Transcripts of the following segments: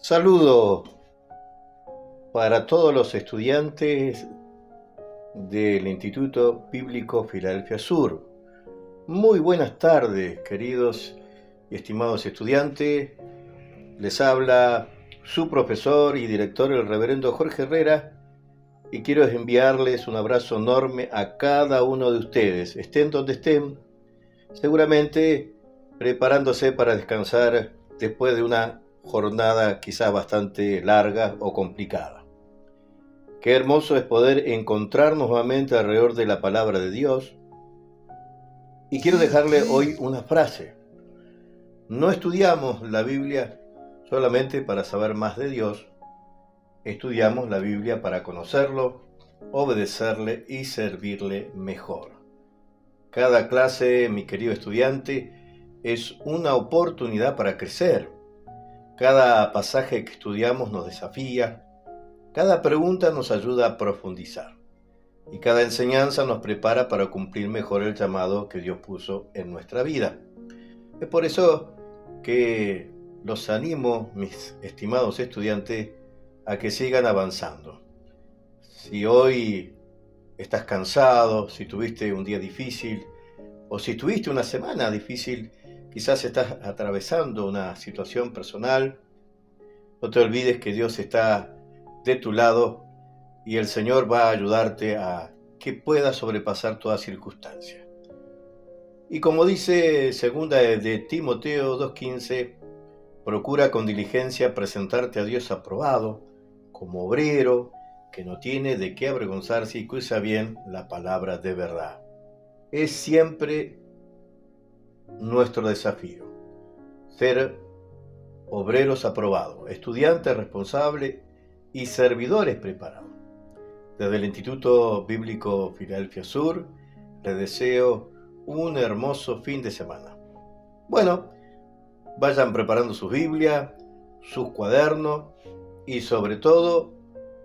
Saludo para todos los estudiantes del Instituto Bíblico Filadelfia Sur. Muy buenas tardes, queridos y estimados estudiantes. Les habla su profesor y director, el reverendo Jorge Herrera, y quiero enviarles un abrazo enorme a cada uno de ustedes, estén donde estén, seguramente preparándose para descansar después de una jornada quizás bastante larga o complicada. Qué hermoso es poder encontrarnos nuevamente alrededor de la palabra de Dios. Y quiero dejarle hoy una frase. No estudiamos la Biblia solamente para saber más de Dios, estudiamos la Biblia para conocerlo, obedecerle y servirle mejor. Cada clase, mi querido estudiante, es una oportunidad para crecer. Cada pasaje que estudiamos nos desafía, cada pregunta nos ayuda a profundizar y cada enseñanza nos prepara para cumplir mejor el llamado que Dios puso en nuestra vida. Es por eso que los animo, mis estimados estudiantes, a que sigan avanzando. Si hoy estás cansado, si tuviste un día difícil o si tuviste una semana difícil, quizás estás atravesando una situación personal, no te olvides que Dios está de tu lado y el Señor va a ayudarte a que puedas sobrepasar toda circunstancia. Y como dice segunda de Timoteo 2:15, procura con diligencia presentarte a Dios aprobado, como obrero, que no tiene de qué avergonzarse y que usa bien la palabra de verdad. Es siempre nuestro desafío, ser obreros aprobados, estudiantes responsables y servidores preparados. Desde el Instituto Bíblico Filadelfia Sur, les deseo un hermoso fin de semana. Bueno, vayan preparando sus Biblias, sus cuadernos y sobre todo,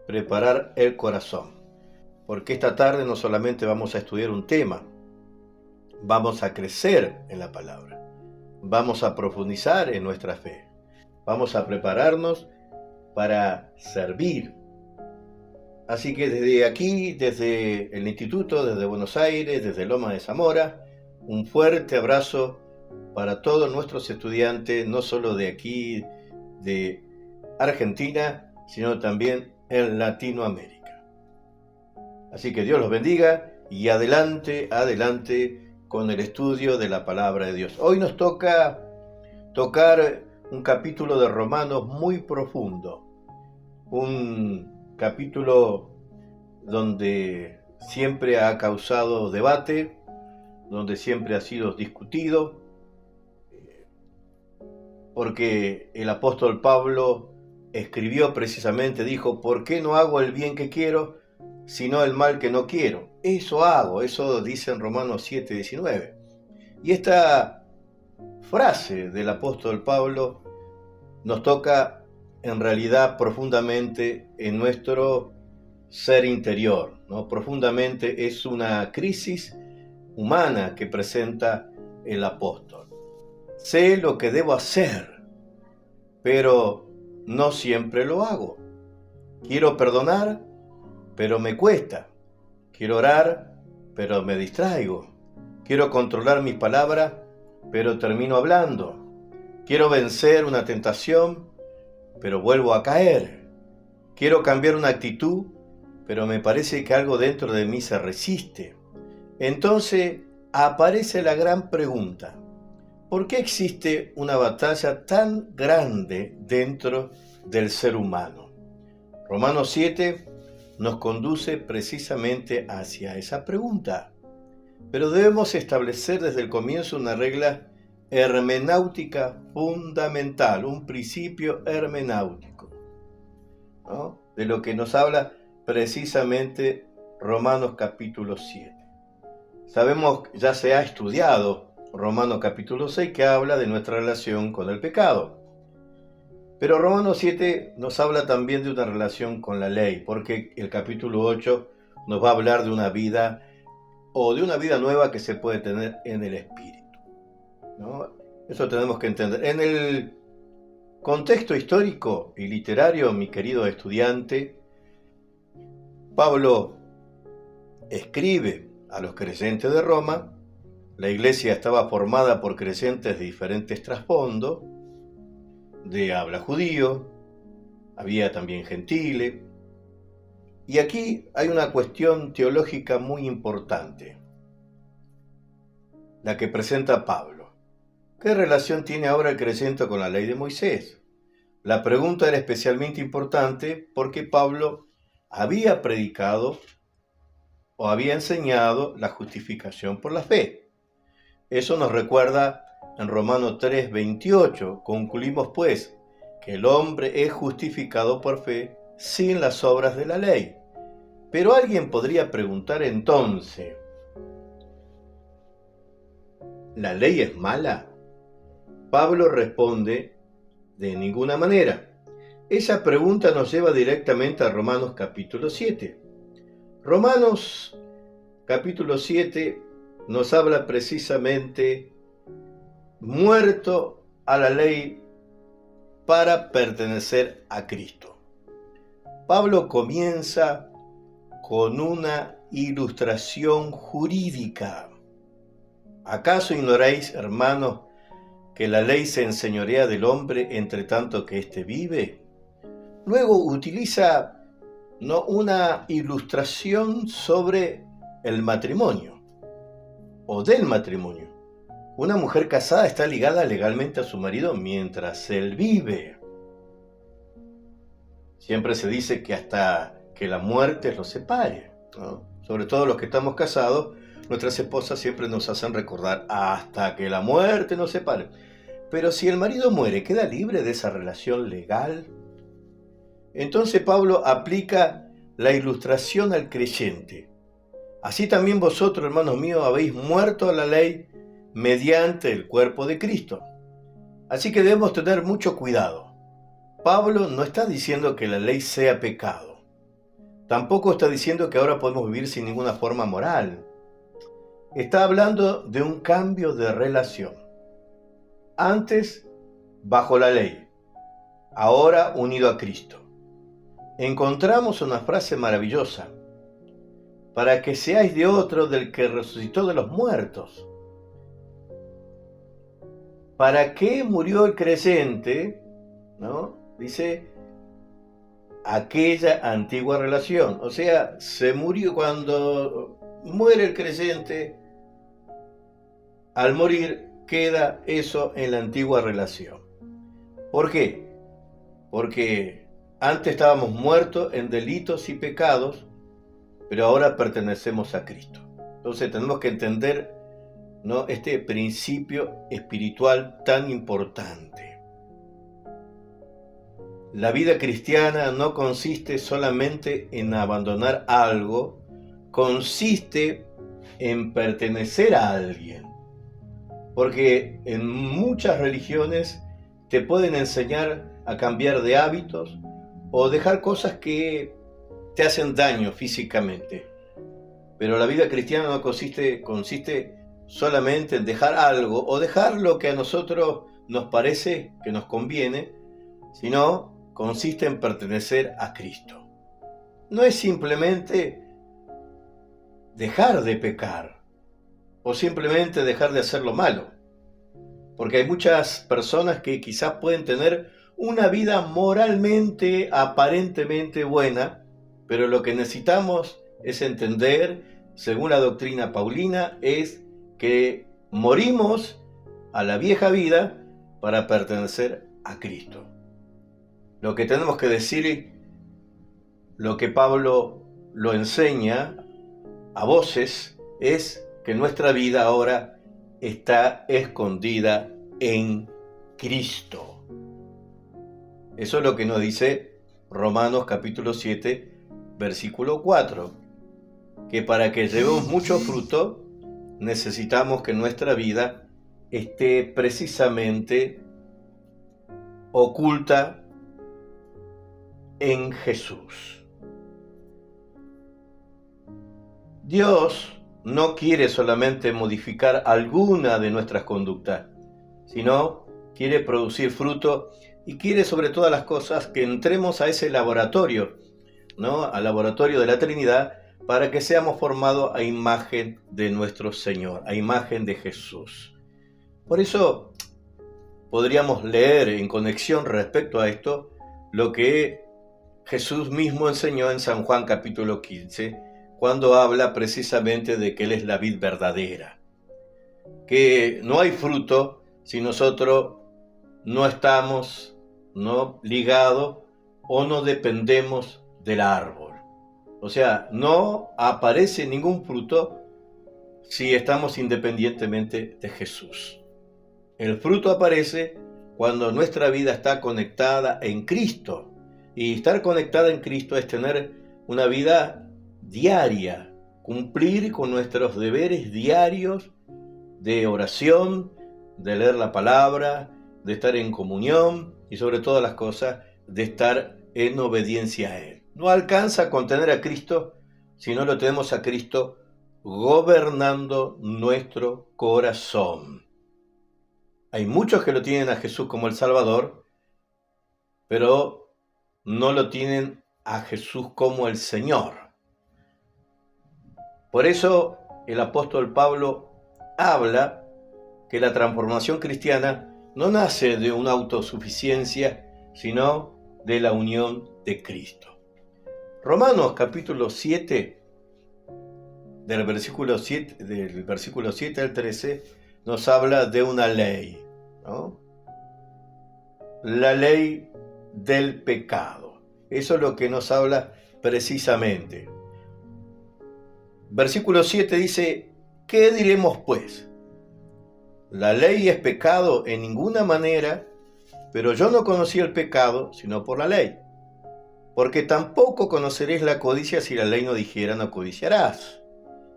preparar el corazón. Porque esta tarde no solamente vamos a estudiar un tema, vamos a crecer en la palabra, vamos a profundizar en nuestra fe, vamos a prepararnos para servir. Así que desde aquí, desde el instituto, desde Buenos Aires, desde Loma de Zamora, un fuerte abrazo para todos nuestros estudiantes, no solo de aquí, de Argentina, sino también en Latinoamérica. Así que Dios los bendiga y adelante, adelante con el estudio de la palabra de Dios. Hoy nos toca tocar un capítulo de Romanos muy profundo, un capítulo donde siempre ha causado debate, donde siempre ha sido discutido, porque el apóstol Pablo escribió precisamente, dijo, ¿por qué no hago el bien que quiero, sino el mal que no quiero? Eso hago, eso dice en Romanos 7:19. Y esta frase del apóstol Pablo nos toca en realidad profundamente en nuestro ser interior, ¿no? Profundamente es una crisis humana que presenta el apóstol. Sé lo que debo hacer, pero no siempre lo hago. Quiero perdonar, pero me cuesta. Quiero orar, pero me distraigo. Quiero controlar mis palabras, pero termino hablando. Quiero vencer una tentación, pero vuelvo a caer. Quiero cambiar una actitud, pero me parece que algo dentro de mí se resiste. Entonces aparece la gran pregunta: ¿por qué existe una batalla tan grande dentro del ser humano? Romanos 7 nos conduce precisamente hacia esa pregunta. Pero debemos establecer desde el comienzo una regla hermenéutica fundamental, un principio hermenéutico, ¿no? De lo que nos habla precisamente Romanos capítulo 7. Sabemos, ya se ha estudiado Romanos capítulo 6, que habla de nuestra relación con el pecado. Pero Romanos 7 nos habla también de una relación con la ley, porque el capítulo 8 nos va a hablar de una vida o de una vida nueva que se puede tener en el Espíritu, ¿no? Eso tenemos que entender. En el Contexto histórico y literario, mi querido estudiante. Pablo escribe a los creyentes de Roma. La iglesia estaba formada por creyentes de diferentes trasfondos, de habla judío, había también gentiles. Y aquí hay una cuestión teológica muy importante, la que presenta Pablo. ¿Qué relación tiene ahora el creyente con la ley de Moisés? La pregunta era especialmente importante porque Pablo había predicado o había enseñado la justificación por la fe. Eso nos recuerda en Romanos 3:28. Concluimos pues que el hombre es justificado por fe sin las obras de la ley. Pero alguien podría preguntar entonces, ¿la ley es mala? Pablo responde, de ninguna manera. Esa pregunta nos lleva directamente a Romanos capítulo 7. Romanos capítulo 7 nos habla precisamente muerto a la ley para pertenecer a Cristo. Pablo comienza con una ilustración jurídica. ¿Acaso ignoráis, hermanos, que la ley se enseñorea del hombre entre tanto que éste vive? Luego utiliza una ilustración sobre el matrimonio o del matrimonio. Una mujer casada está ligada legalmente a su marido mientras él vive. Siempre se dice que hasta que la muerte los separe, ¿no? Sobre todo los que estamos casados, nuestras esposas siempre nos hacen recordar hasta que la muerte nos separe. Pero si el marido muere, ¿queda libre de esa relación legal? Entonces Pablo aplica la ilustración al creyente. Así también vosotros, hermanos míos, habéis muerto a la ley mediante el cuerpo de Cristo. Así que debemos tener mucho cuidado. Pablo no está diciendo que la ley sea pecado. Tampoco está diciendo que ahora podemos vivir sin ninguna forma moral. Está hablando de un cambio de relación. Antes, bajo la ley. Ahora, unido a Cristo. Encontramos una frase maravillosa. Para que seáis de otro del que resucitó de los muertos. ¿Para qué murió el creyente? ¿No? Dice, aquella antigua relación. O sea, se murió cuando muere el creyente. Al morir queda eso en la antigua relación. ¿Por qué? Porque antes estábamos muertos en delitos y pecados, pero ahora pertenecemos a Cristo. Entonces tenemos que entender, ¿no?, este principio espiritual tan importante. La vida cristiana no consiste solamente en abandonar algo, consiste en pertenecer a alguien. Porque en muchas religiones te pueden enseñar a cambiar de hábitos o dejar cosas que te hacen daño físicamente. Pero la vida cristiana no consiste solamente en dejar algo o dejar lo que a nosotros nos parece que nos conviene, sino consiste en pertenecer a Cristo. No es simplemente dejar de pecar o simplemente dejar de hacer lo malo, porque hay muchas personas que quizás pueden tener una vida moralmente, aparentemente buena, pero lo que necesitamos es entender, según la doctrina paulina, es que morimos a la vieja vida para pertenecer a Cristo. Lo que tenemos que decir, lo que Pablo lo enseña a voces, es que nuestra vida ahora está escondida en Cristo. Eso es lo que nos dice Romanos capítulo 7, versículo 4, que para que llevemos mucho fruto, necesitamos que nuestra vida esté precisamente oculta en Jesús. Dios no quiere solamente modificar alguna de nuestras conductas, sino quiere producir fruto y quiere sobre todas las cosas que entremos a ese laboratorio, ¿no? Al laboratorio de la Trinidad, para que seamos formados a imagen de nuestro Señor, a imagen de Jesús. Por eso podríamos leer en conexión respecto a esto lo que Jesús mismo enseñó en San Juan capítulo 15, cuando habla precisamente de que Él es la vid verdadera, que no hay fruto si nosotros no estamos ligados o no dependemos del árbol. O sea, no aparece ningún fruto si estamos independientemente de Jesús. El fruto aparece cuando nuestra vida está conectada en Cristo. Y estar conectada en Cristo es tener una vida diaria, cumplir con nuestros deberes diarios de oración, de leer la palabra, de estar en comunión y sobre todas las cosas, de estar en obediencia a Él. No alcanza con tener a Cristo si no lo tenemos a Cristo gobernando nuestro corazón. Hay muchos que lo tienen a Jesús como el Salvador, pero no lo tienen a Jesús como el Señor. Por eso el apóstol Pablo habla que la transformación cristiana no nace de una autosuficiencia, sino de la unión de Cristo. Romanos capítulo 7, del versículo 7 al 13, nos habla de una ley, ¿no? La ley del pecado. Eso es lo que nos habla precisamente. Versículo 7 dice: ¿qué diremos pues? La ley es pecado en ninguna manera, pero yo no conocí el pecado sino por la ley. Porque tampoco conoceréis la codicia si la ley no dijera no codiciarás.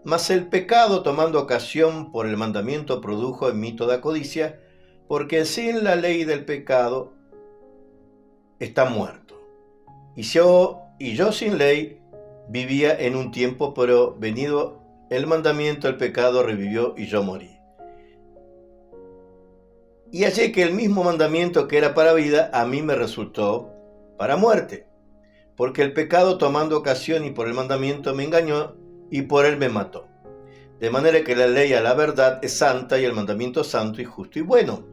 Mas el pecado, tomando ocasión por el mandamiento, produjo en mí toda codicia, porque sin la ley del pecado está muerto. Y yo sin ley vivía en un tiempo, pero venido el mandamiento, el pecado revivió y yo morí. Y hallé que el mismo mandamiento que era para vida, a mí me resultó para muerte. Porque el pecado, tomando ocasión y por el mandamiento, me engañó y por él me mató. De manera que la ley a la verdad es santa y el mandamiento santo y justo y bueno.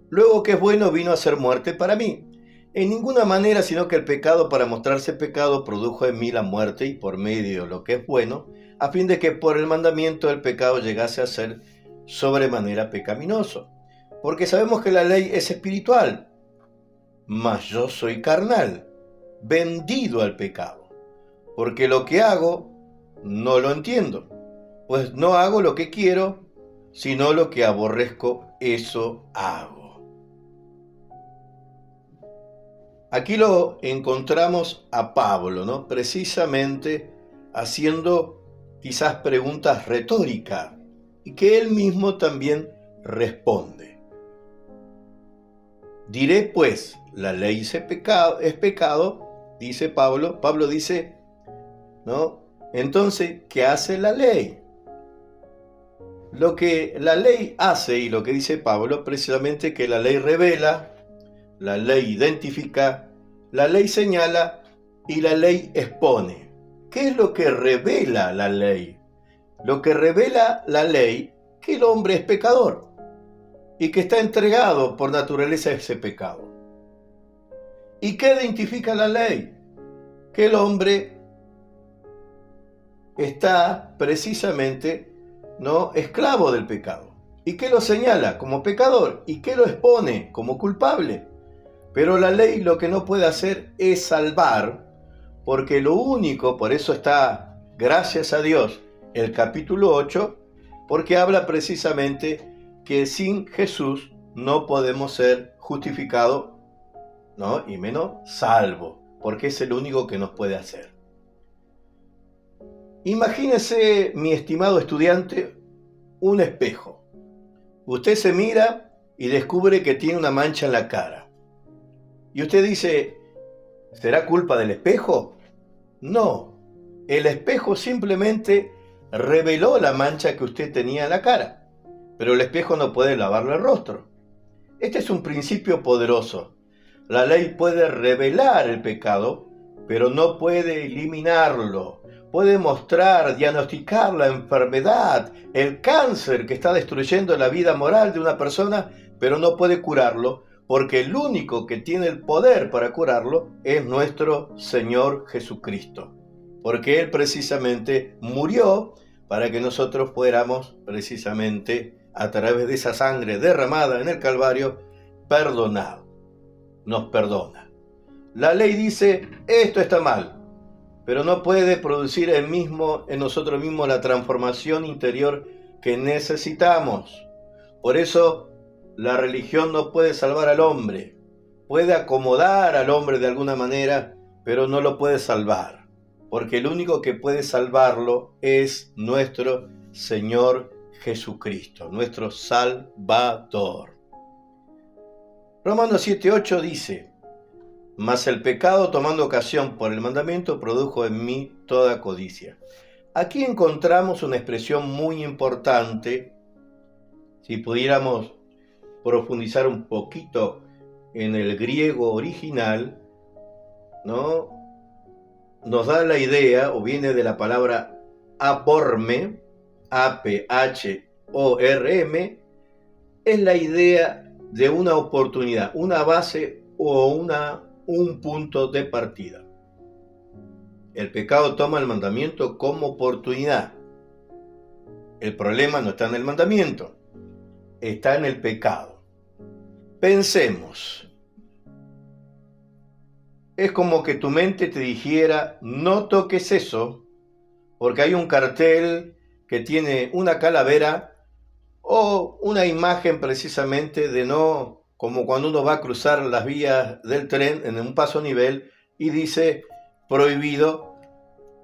Luego que es bueno vino a ser muerte para mí. En ninguna manera, sino que el pecado, para mostrarse pecado, produjo en mí la muerte y por medio de lo que es bueno, a fin de que por el mandamiento el pecado llegase a ser sobremanera pecaminoso. Porque sabemos que la ley es espiritual, mas yo soy carnal, vendido al pecado. Porque lo que hago no lo entiendo, pues no hago lo que quiero, sino lo que aborrezco, eso hago. Aquí lo encontramos a Pablo, ¿no? Precisamente haciendo quizás preguntas retóricas y que él mismo también responde. Diré pues, la ley es pecado, dice Pablo. Pablo dice, ¿no? Entonces, ¿qué hace la ley? Lo que la ley hace y lo que dice Pablo, precisamente que la ley revela, la ley identifica, la ley señala y la ley expone. ¿Qué es lo que revela la ley? Lo que revela la ley, que el hombre es pecador y que está entregado por naturaleza a ese pecado. ¿Y qué identifica la ley? Que el hombre está precisamente, ¿no?, esclavo del pecado. ¿Y qué lo señala? Como pecador. ¿Y qué lo expone? Como culpable. Pero la ley lo que no puede hacer es salvar, porque lo único, por eso está, gracias a Dios, el capítulo 8, porque habla precisamente que sin Jesús no podemos ser justificados, ¿no?, y menos salvos, porque es el único que nos puede hacer. Imagínese, mi estimado estudiante, un espejo. Usted se mira y descubre que tiene una mancha en la cara. Y usted dice, ¿será culpa del espejo? No, el espejo simplemente reveló la mancha que usted tenía en la cara, pero el espejo no puede lavarle el rostro. Este es un principio poderoso. La ley puede revelar el pecado, pero no puede eliminarlo. Puede mostrar, diagnosticar la enfermedad, el cáncer que está destruyendo la vida moral de una persona, pero no puede curarlo, porque el único que tiene el poder para curarlo es nuestro Señor Jesucristo. Porque Él precisamente murió para que nosotros fuéramos precisamente, a través de esa sangre derramada en el Calvario, perdonados. Nos perdona. La ley dice, esto está mal, pero no puede producir en nosotros mismos la transformación interior que necesitamos. Por eso la religión no puede salvar al hombre. Puede acomodar al hombre de alguna manera, pero no lo puede salvar, porque el único que puede salvarlo es nuestro Señor Jesucristo, nuestro Salvador. Romanos 7:8 dice, mas el pecado, tomando ocasión por el mandamiento, produjo en mí toda codicia. Aquí encontramos una expresión muy importante. Si pudiéramos profundizar un poquito en el griego original, ¿no? Nos da la idea, o viene de la palabra aporme, A-P-H-O-R-M, es la idea de una oportunidad, una base o un punto de partida. El pecado toma el mandamiento como oportunidad. El problema no está en el mandamiento, está en el pecado. Pensemos. Es como que tu mente te dijera, no toques eso, porque hay un cartel que tiene una calavera o una imagen precisamente de no, como cuando uno va a cruzar las vías del tren en un paso a nivel y dice prohibido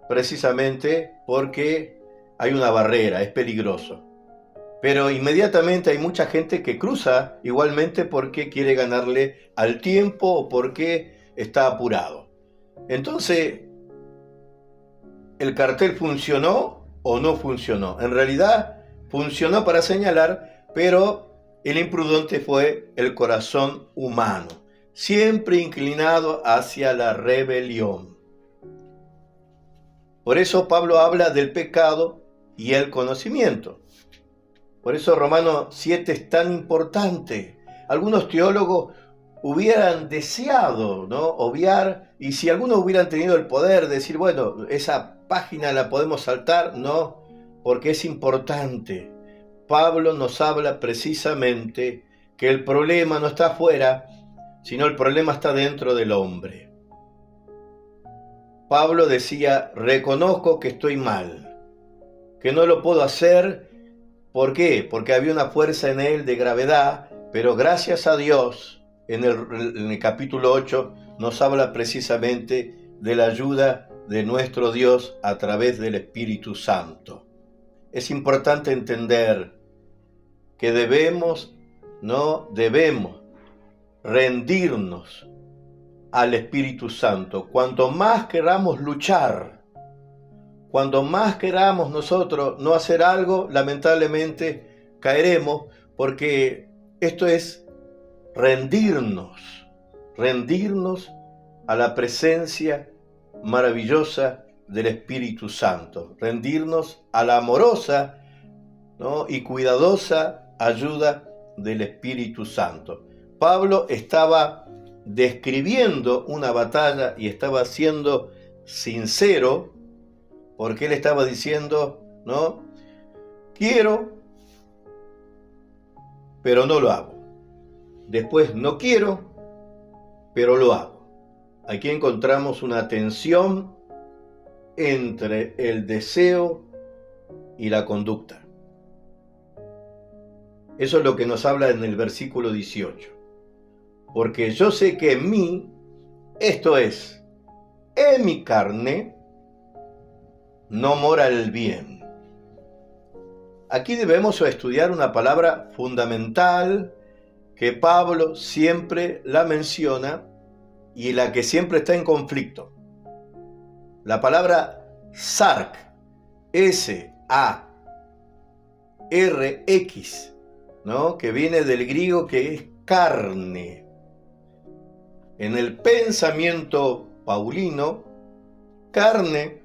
precisamente porque hay una barrera, es peligroso. Pero inmediatamente hay mucha gente que cruza igualmente porque quiere ganarle al tiempo o porque está apurado. Entonces, ¿el cartel funcionó o no funcionó? En realidad funcionó para señalar, pero el imprudente fue el corazón humano, siempre inclinado hacia la rebelión. Por eso Pablo habla del pecado y el conocimiento. Por eso Romanos 7 es tan importante. Algunos teólogos hubieran deseado, ¿no?, obviar, y si algunos hubieran tenido el poder de decir, bueno, esa página la podemos saltar, no, porque es importante. Pablo nos habla precisamente que el problema no está afuera, sino el problema está dentro del hombre. Pablo decía, reconozco que estoy mal, que no lo puedo hacer. ¿Por qué? Porque había una fuerza en él de gravedad, pero gracias a Dios, en el capítulo 8 nos habla precisamente de la ayuda de nuestro Dios a través del Espíritu Santo. Es importante entender que debemos rendirnos al Espíritu Santo. Cuanto más queramos luchar, cuanto más queramos nosotros no hacer algo, lamentablemente caeremos, porque esto es rendirnos a la presencia maravillosa del Espíritu Santo, rendirnos a la amorosa, ¿no?, y cuidadosa ayuda del Espíritu Santo. Pablo estaba describiendo una batalla y estaba siendo sincero, porque él estaba diciendo, ¿no?, quiero, pero no lo hago. Después no quiero, pero lo hago. Aquí encontramos una tensión entre el deseo y la conducta. Eso es lo que nos habla en el versículo 18. Porque yo sé que en mí, esto es, en mi carne, no mora el bien. Aquí debemos estudiar una palabra fundamental que Pablo siempre la menciona y la que siempre está en conflicto. La palabra sarx, S-A-R-X, ¿no?, que viene del griego, que es carne. En el pensamiento paulino, carne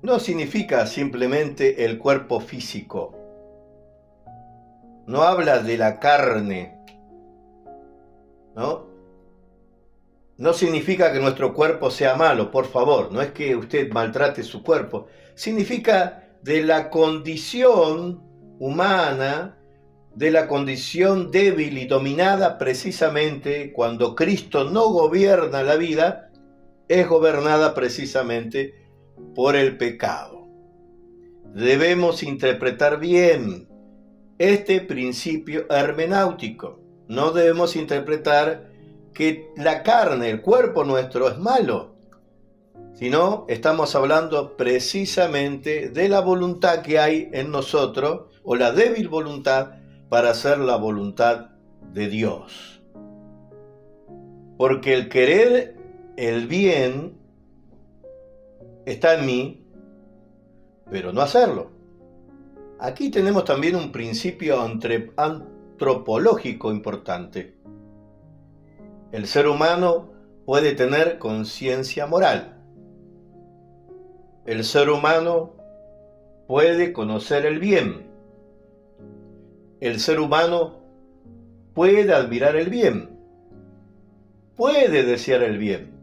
no significa simplemente el cuerpo físico. No habla de la carne, ¿no? No significa que nuestro cuerpo sea malo, por favor, no es que usted maltrate su cuerpo. Significa de la condición humana, de la condición débil y dominada precisamente cuando Cristo no gobierna la vida, es gobernada precisamente por el pecado. Debemos interpretar bien este principio hermenéutico. No debemos interpretar que la carne, el cuerpo nuestro es malo, sino estamos hablando precisamente de la voluntad que hay en nosotros, o la débil voluntad para hacer la voluntad de Dios. Porque el querer el bien está en mí, pero no hacerlo. Aquí tenemos también un principio antropológico importante. El ser humano puede tener conciencia moral. El ser humano puede conocer el bien. El ser humano puede admirar el bien. Puede desear el bien.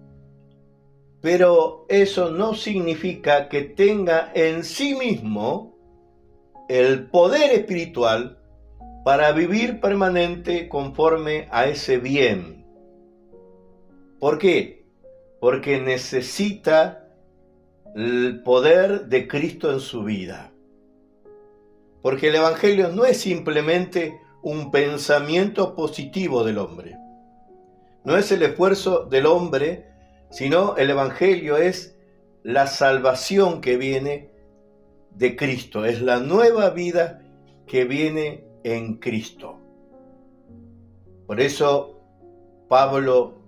Pero eso no significa que tenga en sí mismo el poder espiritual para vivir permanente conforme a ese bien. ¿Por qué? Porque necesita el poder de Cristo en su vida. Porque el Evangelio no es simplemente un pensamiento positivo del hombre. No es el esfuerzo del hombre, sino el Evangelio es la salvación que viene de Cristo. Es la nueva vida que viene en Cristo. Por eso Pablo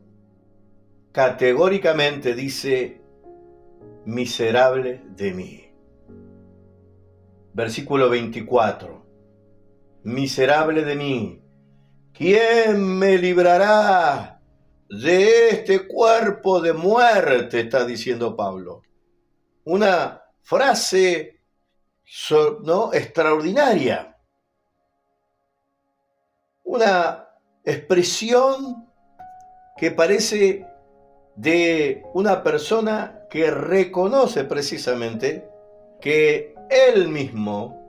categóricamente dice: miserable de mí. Versículo 24. Miserable de mí, ¿quién me librará de este cuerpo de muerte? Está diciendo Pablo. Una frase, ¿no?, extraordinaria. Una expresión que parece de una persona que reconoce precisamente que él mismo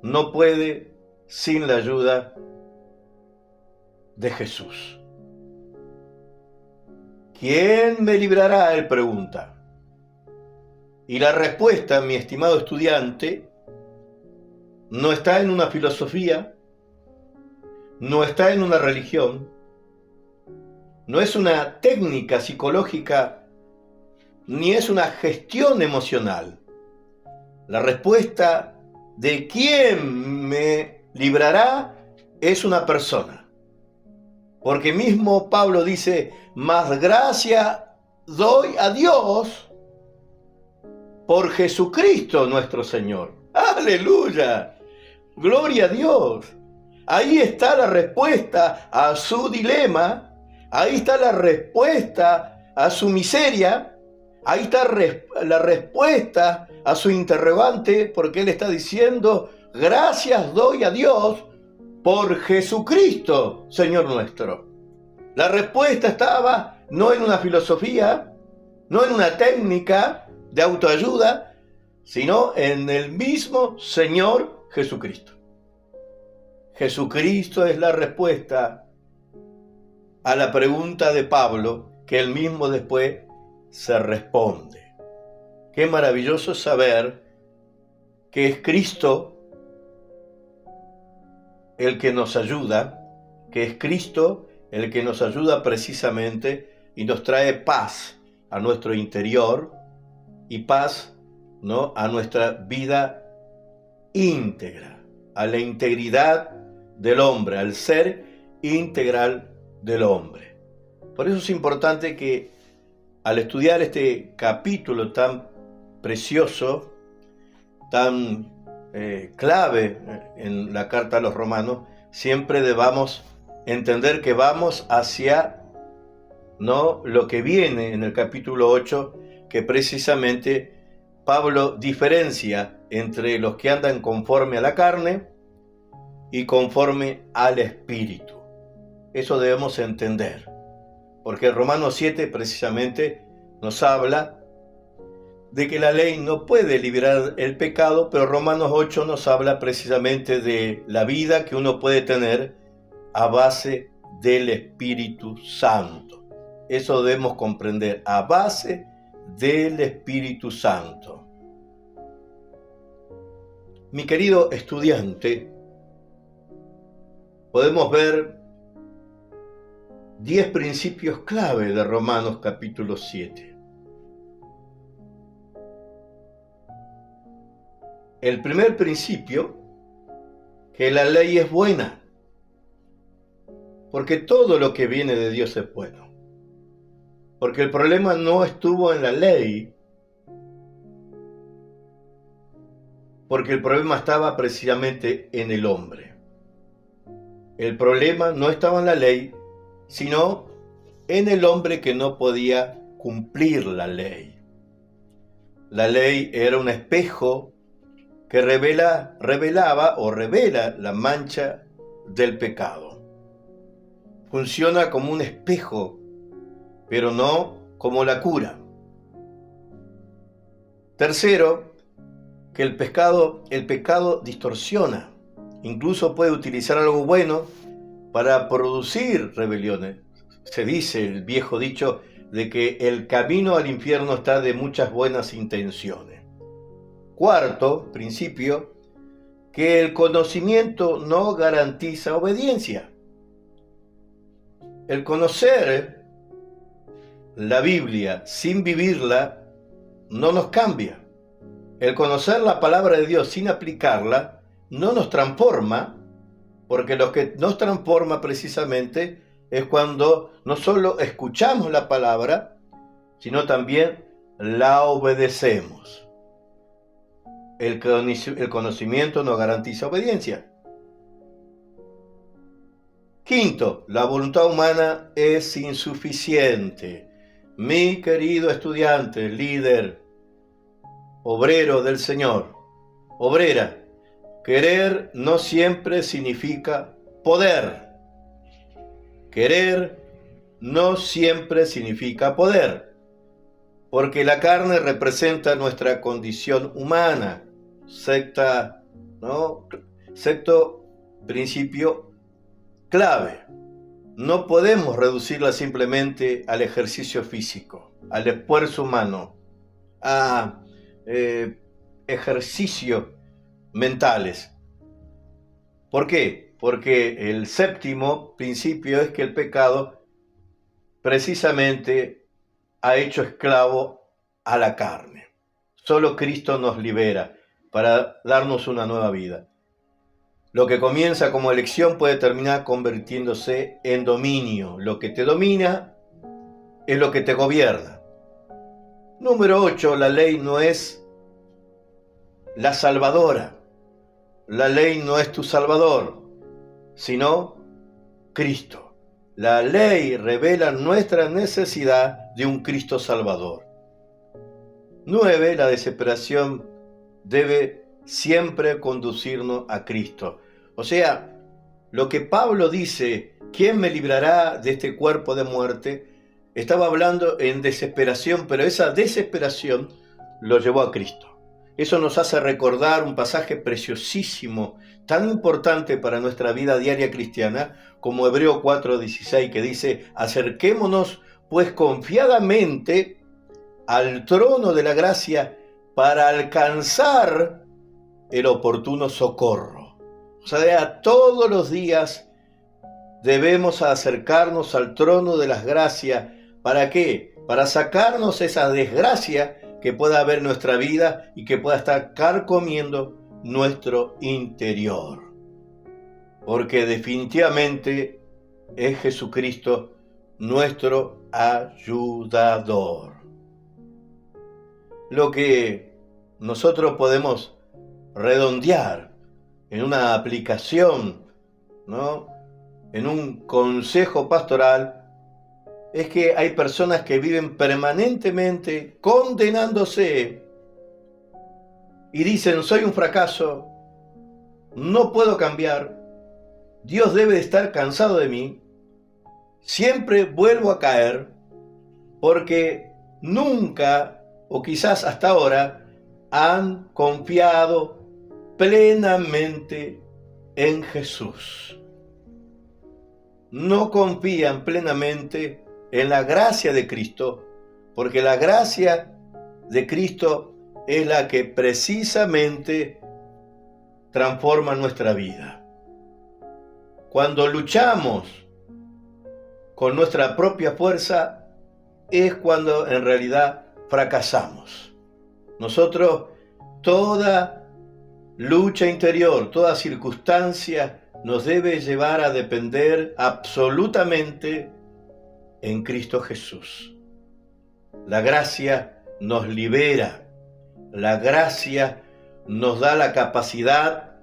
no puede sin la ayuda de Jesús. ¿Quién me librará?, él pregunta. Y la respuesta, mi estimado estudiante, no está en una filosofía, no está en una religión, no es una técnica psicológica, ni es una gestión emocional. La respuesta de quién me librará es una persona. Porque mismo Pablo dice: más gracia doy a Dios por Jesucristo nuestro Señor. ¡Aleluya! ¡Gloria a Dios! Ahí está la respuesta a su dilema. Ahí está la respuesta a su miseria. Ahí está la respuesta a su interrogante, porque él está diciendo: gracias doy a Dios por Jesucristo, Señor nuestro. La respuesta estaba no en una filosofía, no en una técnica de autoayuda, sino en el mismo Señor Jesucristo. Jesucristo es la respuesta a la pregunta de Pablo, que él mismo después se responde. Qué maravilloso saber que es Cristo el que nos ayuda, que es Cristo el que nos ayuda precisamente y nos trae paz a nuestro interior y paz, ¿no?, a nuestra vida íntegra, a la integridad del hombre, al ser integral del hombre. Por eso es importante que al estudiar este capítulo tan precioso, tan clave en la carta a los romanos, siempre debamos entender que vamos hacia ¿no? Lo que viene en el capítulo 8, que precisamente Pablo diferencia entre los que andan conforme a la carne y conforme al Espíritu. Eso debemos entender, porque Romanos 7 precisamente nos habla de que la ley no puede liberar el pecado, pero Romanos 8 nos habla precisamente de la vida que uno puede tener a base del Espíritu Santo. Eso debemos comprender, a base del Espíritu Santo. Mi querido estudiante, podemos ver 10 principios clave de Romanos capítulo 7. El primer principio, que la ley es buena, porque todo lo que viene de Dios es bueno. Porque el problema no estuvo en la ley, porque el problema estaba precisamente en el hombre. El problema no estaba en la ley, sino en el hombre que no podía cumplir la ley. La ley era un espejo que revela la mancha del pecado. Funciona como un espejo, pero no como la cura. Tercero, que el pecado distorsiona. Incluso puede utilizar algo bueno para producir rebeliones. Se dice el viejo dicho de que el camino al infierno está de muchas buenas intenciones. Cuarto principio, que el conocimiento no garantiza obediencia. El conocer la Biblia sin vivirla no nos cambia. El conocer la palabra de Dios sin aplicarla no nos transforma, porque lo que nos transforma precisamente es cuando no solo escuchamos la palabra, sino también la obedecemos. El conocimiento no garantiza obediencia. Quinto, la voluntad humana es insuficiente. Mi querido estudiante, líder, obrero del Señor, obrera, querer no siempre significa poder. Querer no siempre significa poder, porque la carne representa nuestra condición humana. Sexto principio clave. No podemos reducirla simplemente al ejercicio físico, al esfuerzo humano, a ejercicios mentales. ¿Por qué? Porque el séptimo principio es que el pecado precisamente ha hecho esclavo a la carne. Solo Cristo nos libera para darnos una nueva vida. Lo que comienza como elección puede terminar convirtiéndose en dominio. Lo que te domina es lo que te gobierna. Número 8, la ley no es la salvadora. La ley no es tu salvador, sino Cristo. La ley revela nuestra necesidad de un Cristo salvador. 9, la desesperación debe siempre conducirnos a Cristo. O sea, lo que Pablo dice, ¿quién me librará de este cuerpo de muerte? Estaba hablando en desesperación, pero esa desesperación lo llevó a Cristo. Eso nos hace recordar un pasaje preciosísimo, tan importante para nuestra vida diaria cristiana, como Hebreo 4:16, que dice: acerquémonos pues confiadamente al trono de la gracia para alcanzar el oportuno socorro. O sea, todos los días debemos acercarnos al trono de las gracias. ¿Para qué? Para sacarnos esa desgracia que pueda haber en nuestra vida y que pueda estar carcomiendo nuestro interior. Porque definitivamente es Jesucristo nuestro ayudador. Lo que nosotros podemos redondear en una aplicación, ¿no?, en un consejo pastoral, es que hay personas que viven permanentemente condenándose y dicen, soy un fracaso, no puedo cambiar, Dios debe de estar cansado de mí, siempre vuelvo a caer porque nunca, o quizás hasta ahora, han confiado plenamente en Jesús. No confían plenamente en la gracia de Cristo, porque la gracia de Cristo es la que precisamente transforma nuestra vida. Cuando luchamos con nuestra propia fuerza, es cuando en realidad fracasamos. Nosotros, toda lucha interior, toda circunstancia nos debe llevar a depender absolutamente en Cristo Jesús. La gracia nos libera, la gracia nos da la capacidad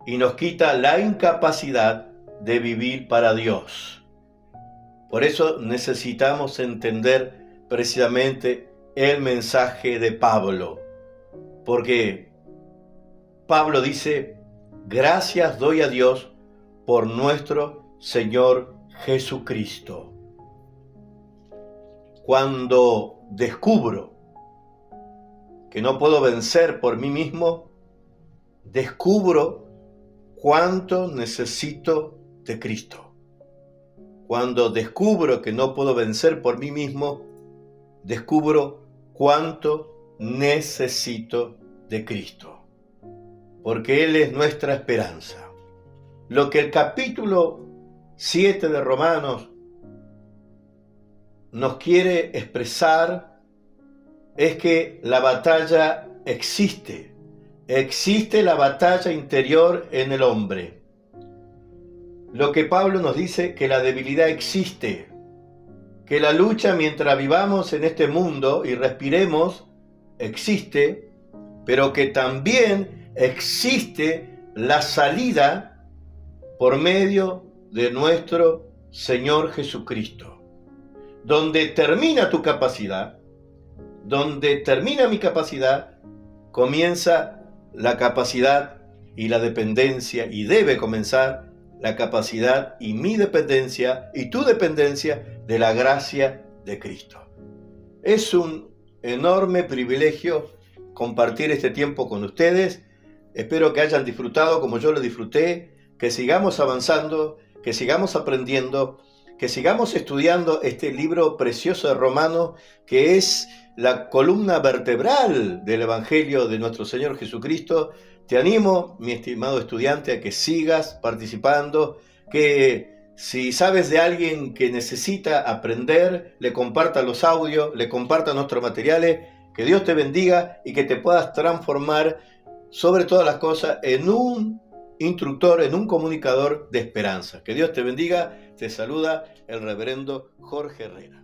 y nos quita la incapacidad de vivir para Dios. Por eso necesitamos entender precisamente el mensaje de Pablo, porque Pablo dice, gracias doy a Dios por nuestro Señor Jesucristo. Cuando descubro que no puedo vencer por mí mismo, descubro cuánto necesito de Cristo. Cuando descubro que no puedo vencer por mí mismo, descubro cuánto necesito de Cristo. Porque Él es nuestra esperanza. Lo que el capítulo 7 de Romanos nos quiere expresar es que la batalla existe. Existe la batalla interior en el hombre. Lo que Pablo nos dice que la debilidad existe, que la lucha mientras vivamos en este mundo y respiremos existe, pero que también existe la salida por medio de nuestro Señor Jesucristo. Donde termina tu capacidad, donde termina mi capacidad, comienza la capacidad y la dependencia, y debe comenzar la capacidad y mi dependencia y tu dependencia de la gracia de Cristo. Es un enorme privilegio compartir este tiempo con ustedes. Espero que hayan disfrutado como yo lo disfruté, que sigamos avanzando, que sigamos aprendiendo, que sigamos estudiando este libro precioso de Romanos, que es la columna vertebral del Evangelio de nuestro Señor Jesucristo. Te animo, mi estimado estudiante, a que sigas participando, que si sabes de alguien que necesita aprender, le comparta los audios, le comparta nuestros materiales, que Dios te bendiga y que te puedas transformar sobre todas las cosas en un instructor, en un comunicador de esperanza. Que Dios te bendiga. Te saluda el reverendo Jorge Herrera.